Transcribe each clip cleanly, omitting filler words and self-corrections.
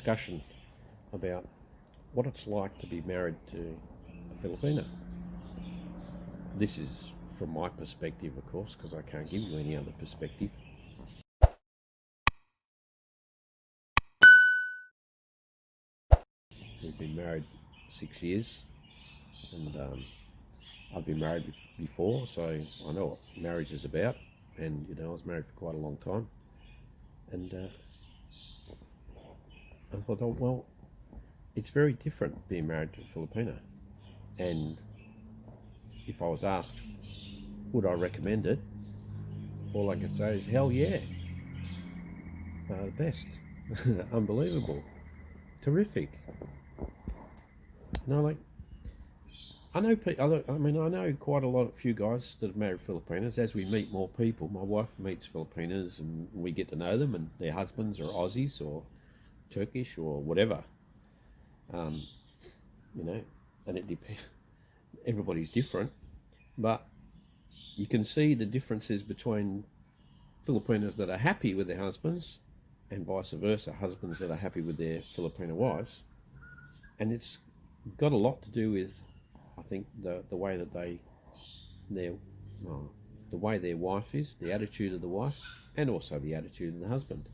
discussion about what it's like to be married to a Filipina. This is from my perspective, of course, because I can't give you any other perspective. We've been married 6 years, and I've been married before, so I know what marriage is about. And I was married for quite a long time, and I thought, oh, well, it's very different being married to a Filipina. And if I was asked, would I recommend it? All I could say is, hell yeah, best, unbelievable, terrific. Like I know, I know quite a few guys that have married Filipinas. As we meet more people, my wife meets Filipinas, and we get to know them, and their husbands are Aussies or Turkish or whatever. Um, and it depends. Everybody's different, but you can see the differences between Filipinas that are happy with their husbands and vice versa, husbands that are happy with their Filipino wives. And it's got a lot to do with, I think, the way that the way their wife is, the attitude of the wife, and also the attitude of the husband.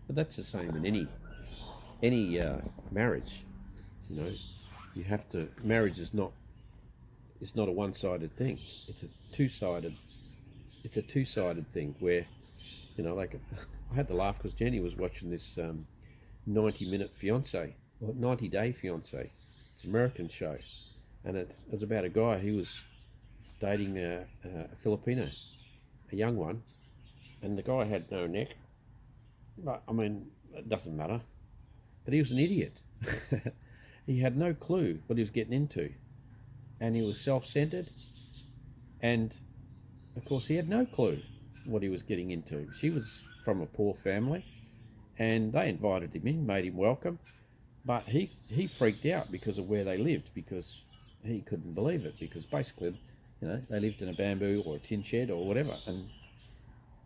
But that's the same in any marriage. You have to. Marriage is not. It's not a one-sided thing. It's a two-sided. It's a two-sided thing where, like I had to laugh because Jenny was watching this 90-minute fiance, or 90-day fiance. It's an American show, and it was about a guy who was dating a Filipino, a young one, and the guy had no neck. But it doesn't matter. But he was an idiot. He had no clue what he was getting into, and he was self-centered, and of course he had no clue what he was getting into. She was from a poor family, and they invited him in, made him welcome, but he freaked out because of where they lived, because he couldn't believe it, because basically, they lived in a bamboo or a tin shed or whatever,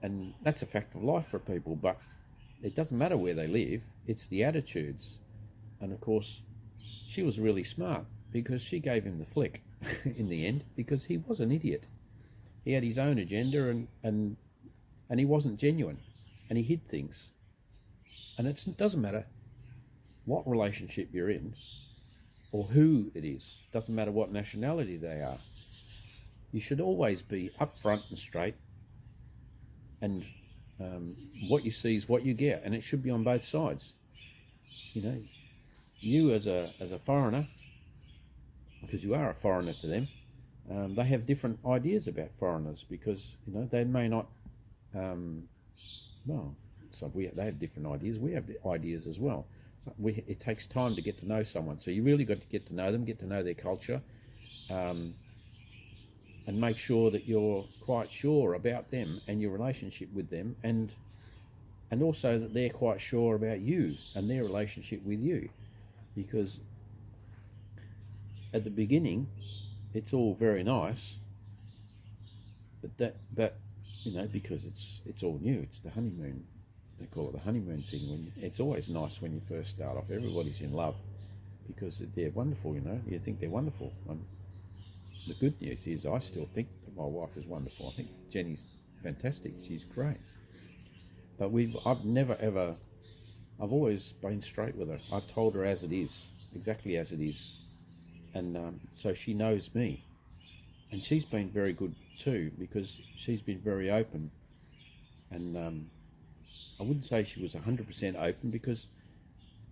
and that's a fact of life for people. But it doesn't matter where they live, it's the attitudes. And of course, she was really smart because she gave him the flick in the end, because he was an idiot. He had his own agenda, and he wasn't genuine, and he hid things. And it doesn't matter what relationship you're in or who it is, doesn't matter what nationality they are. You should always be upfront and straight, and what you see is what you get, and it should be on both sides. You as a foreigner, because you are a foreigner to them, they have different ideas about foreigners, because they may not. They have different ideas. We have ideas as well. So it takes time to get to know someone. So you really got to get to know them, get to know their culture, and make sure that you're quite sure about them and your relationship with them, and also that they're quite sure about you and their relationship with you, because at the beginning it's all very nice, but because it's all new. It's the honeymoon. They call it the honeymoon thing. It's always nice when you first start off. Everybody's in love because they're wonderful. You think they're wonderful. The good news is, I still think that my wife is wonderful. I think Jenny's fantastic. She's great. But I've always been straight with her. I've told her as it is, exactly as it is, and so she knows me. And she's been very good too, because she's been very open, and I wouldn't say she was 100% open, because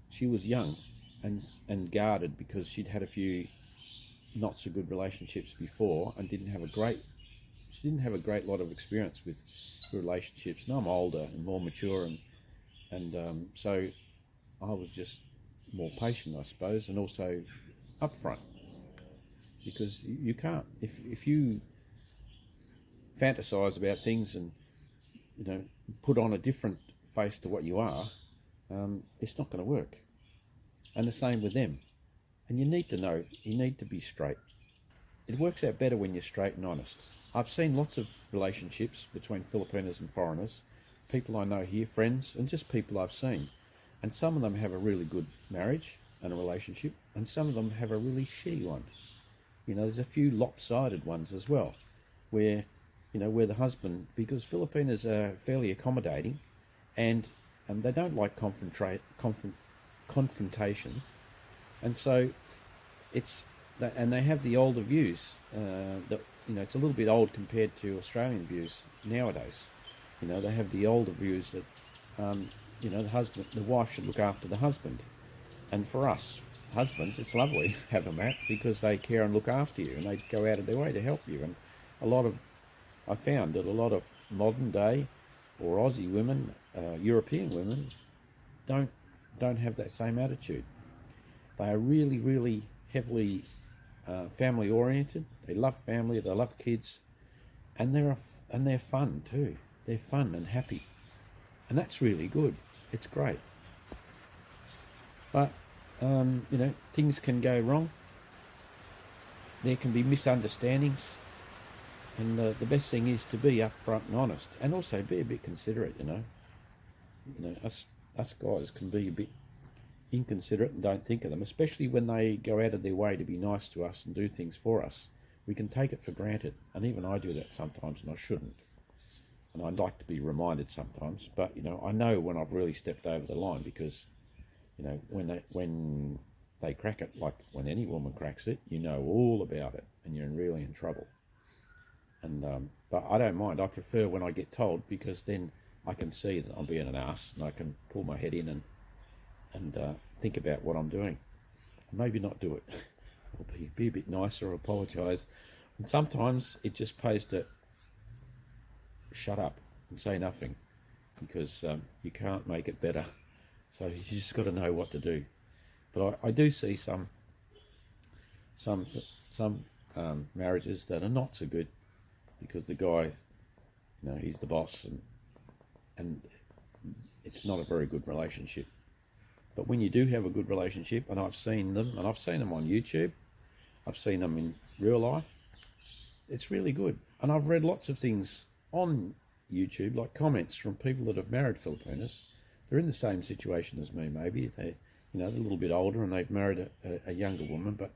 she was young and guarded, because she'd had a few not so good relationships before, and she didn't have a great lot of experience with relationships. Now I'm older and more mature, and so I was just more patient, I suppose, and also upfront, because you can't, if you fantasize about things and put on a different face to what you are, it's not going to work. And the same with them. And you need to know, you need to be straight. It works out better when you're straight and honest. I've seen lots of relationships between Filipinos and foreigners, people I know here, friends, and just people I've seen. And some of them have a really good marriage and a relationship, and some of them have a really shitty one. You know, there's a few lopsided ones as well, where, you know, where the husband, because Filipinos are fairly accommodating, and they don't like confrontation, and so it's and they have the older views that, you know, it's a little bit old compared to Australian views nowadays. You know, they have the older views that you know, the wife should look after the husband, and for us husbands, it's lovely to have them at, because they care and look after you, and they go out of their way to help you. And I found that a lot of modern day or Aussie women, European women, don't don't have that same attitude. They are really, really heavily family oriented. They love family. They love kids, and they're fun too. They're fun and happy, and that's really good. It's great. But you know, things can go wrong. There can be misunderstandings, and the best thing is to be upfront and honest, and also be a bit considerate. You know, us guys can be a bit inconsiderate and don't think of them, especially when they go out of their way to be nice to us and do things for us. We can take it for granted, and even I do that sometimes, and I shouldn't. And I'd like to be reminded sometimes, but you know, I know when I've really stepped over the line, because you know, when they crack it, like when any woman cracks it, you know all about it, and you're really in trouble. And but I don't mind. I prefer when I get told, because then I can see that I'm being an ass, and I can pull my head in and think about what I'm doing. Maybe not do it, or be a bit nicer, or apologise. And sometimes it just pays to shut up and say nothing, because you can't make it better. So you just got to know what to do. But I do see some some marriages that are not so good, because the guy, you know, he's the boss, and it's not a very good relationship. But when you do have a good relationship, and I've seen them on YouTube, I've seen them in real life, it's really good. And I've read lots of things on YouTube, like comments from people that have married Filipinos. They're in the same situation as me, maybe. You know, they're a little bit older, and they've married a younger woman, but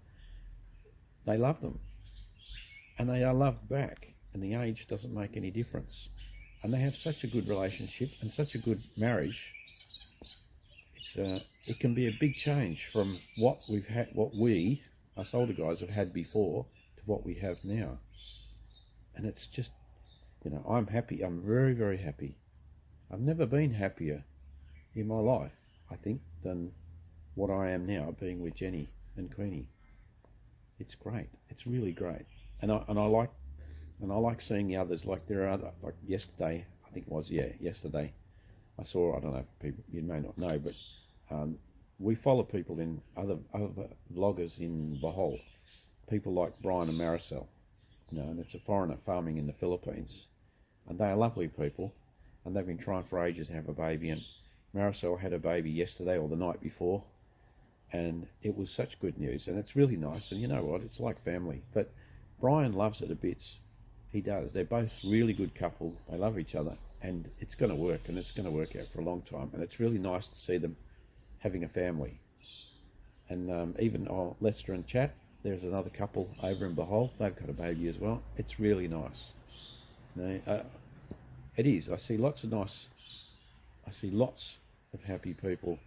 they love them. And they are loved back, and the age doesn't make any difference. And they have such a good relationship and such a good marriage. It can be a big change from what we've had, what we, us older guys, have had before, to what we have now. And it's just, you know, I'm happy. I'm very, very happy. I've never been happier in my life, I think, than what I am now, being with Jenny and Queenie. It's great. It's really great. And I like seeing the others. Like there are other, like yesterday, I think it was, yeah, yesterday, I saw, I don't know if people, you may not know, but we follow people in other vloggers in Bohol, people like Brian and Maricel, you know, and it's a foreigner farming in the Philippines, and they are lovely people, and they've been trying for ages to have a baby, and Maricel had a baby yesterday or the night before, and it was such good news, and it's really nice. And you know what, it's like family. But Brian loves it a bit. He does. They're both really good couple. They love each other, and it's going to work, and it's going to work out for a long time. And it's really nice to see them having a family. And even Lester and Chat, there's another couple over in Bohol. They've got a baby as well. It's really nice. You know, it is. I see lots of happy people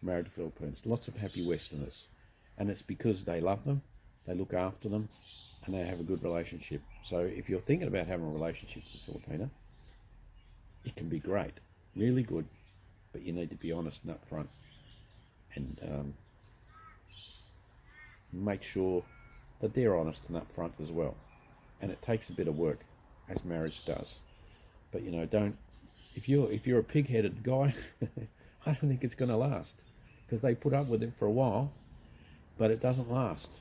married to Philippines. Lots of happy Westerners, and it's because they love them, they look after them, and they have a good relationship. So if you're thinking about having a relationship with a Filipina, it can be great, really good, but you need to be honest and upfront, and make sure that they're honest and upfront as well. And it takes a bit of work, as marriage does. But you know, don't, if you're a pig-headed guy, I don't think it's going to last, because they put up with it for a while, but it doesn't last,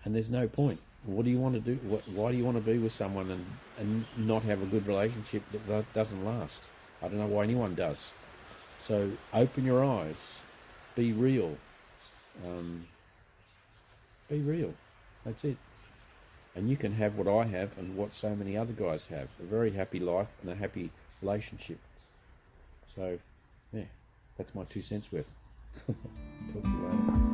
and there's no point. What do you want to do? Why do you want to be with someone and not have a good relationship that doesn't last? I don't know why anyone does. So open your eyes, be real, be real. That's it. And you can have what I have and what so many other guys have, a very happy life and a happy relationship. So, yeah. That's my 2 cents worth. Talk to you later.